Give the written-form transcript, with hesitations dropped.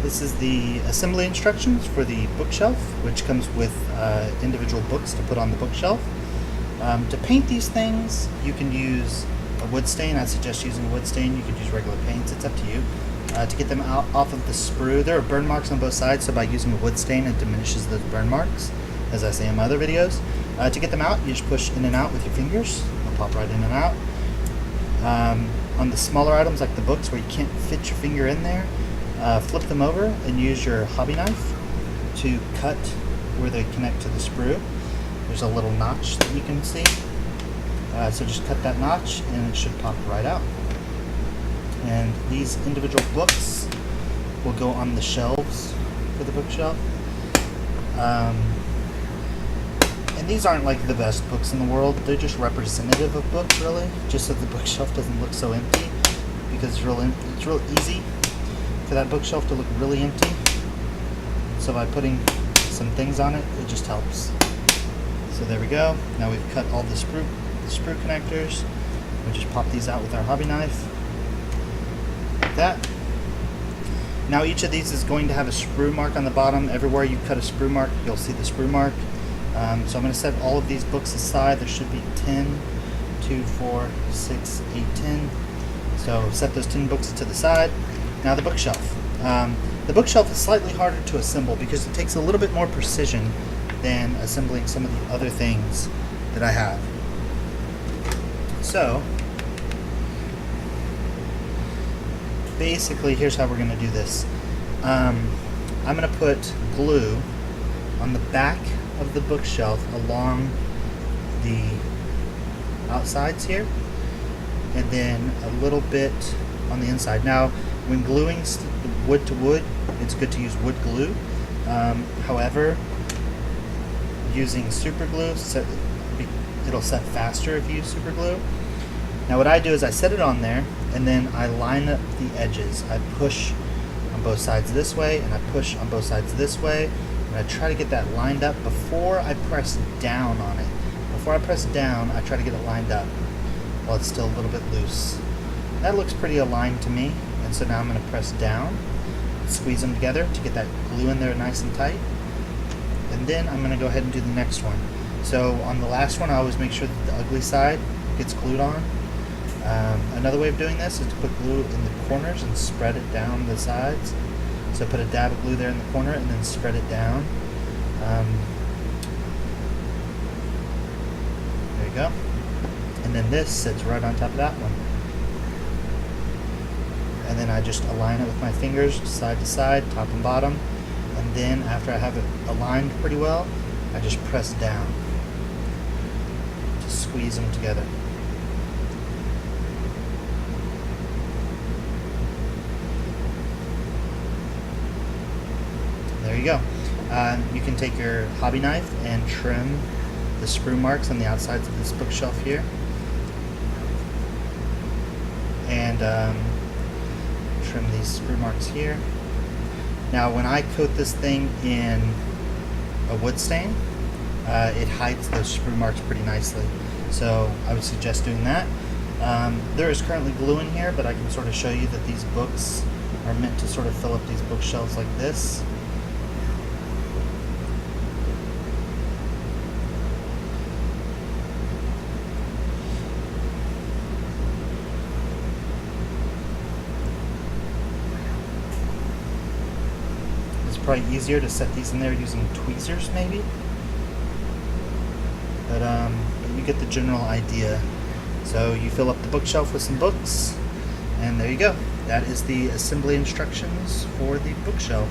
This is the assembly instructions for the bookshelf, which comes with individual books to put on the bookshelf. To paint these things, you can use a wood stain. I suggest using a wood stain. You could use regular paints. It's up to you. To get them out off of the sprue, there are burn marks on both sides, so by using a wood stain, it diminishes those burn marks, as I say in my other videos. To get them out, you just push in and out with your fingers. They'll pop right in and out. On the smaller items like the books where you can't fit your finger in there, flip them over and use your hobby knife to cut where they connect to the sprue. There's a little notch that you can see. So just cut that notch and it should pop right out. And these individual books will go on the shelves for the bookshelf. And these aren't like the best books in the world. They're just representative of books, really, just so the bookshelf doesn't look so empty, because it's real easy for that bookshelf to look really empty. So by putting some things on it, it just helps. So there we go. Now we've cut all the sprue connectors. We just pop these out with our hobby knife, like that. Now each of these is going to have a sprue mark on the bottom. Everywhere you cut a sprue mark, you'll see the sprue mark. So I'm going to set all of these books aside. There should be 10, 2, 4, 6, 8, 10. So set those 10 books to the side. Now the bookshelf. The bookshelf is slightly harder to assemble because it takes a little bit more precision than assembling some of the other things that I have. So basically, here's how we're going to do this. I'm going to put glue on the back of the bookshelf along the outsides here, and then a little bit on the inside. Now, when gluing wood to wood, it's good to use wood glue. However, using super glue, it'll set faster if you use super glue. Now what I do is I set it on there, and then I line up the edges. I push on both sides this way, and I push on both sides this way, and I try to get that lined up before I press down on it. Before I press down, I try to get it lined up while it's still a little bit loose. That looks pretty aligned to me, and so now I'm going to press down, squeeze them together to get that glue in there nice and tight, and then I'm going to go ahead and do the next one. So on the last one, I always make sure that the ugly side gets glued on. Another way of doing this is to put glue in the corners and spread it down the sides. So put a dab of glue there in the corner and then spread it down. There you go. And then this sits right on top of that one. And then I just align it with my fingers side to side, top and bottom. And then after I have it aligned pretty well, I just press down to squeeze them together. There you go. You can take your hobby knife and trim the sprue marks on the outsides of this bookshelf here, and trim these sprue marks here. Now when I coat this thing in a wood stain, it hides those sprue marks pretty nicely, so I would suggest doing that. There is currently glue in here, but I can sort of show you that these books are meant to sort of fill up these bookshelves like this. Probably easier to set these in there using tweezers maybe, but you get the general idea. So you fill up the bookshelf with some books, and there you go. That is the assembly instructions for the bookshelf.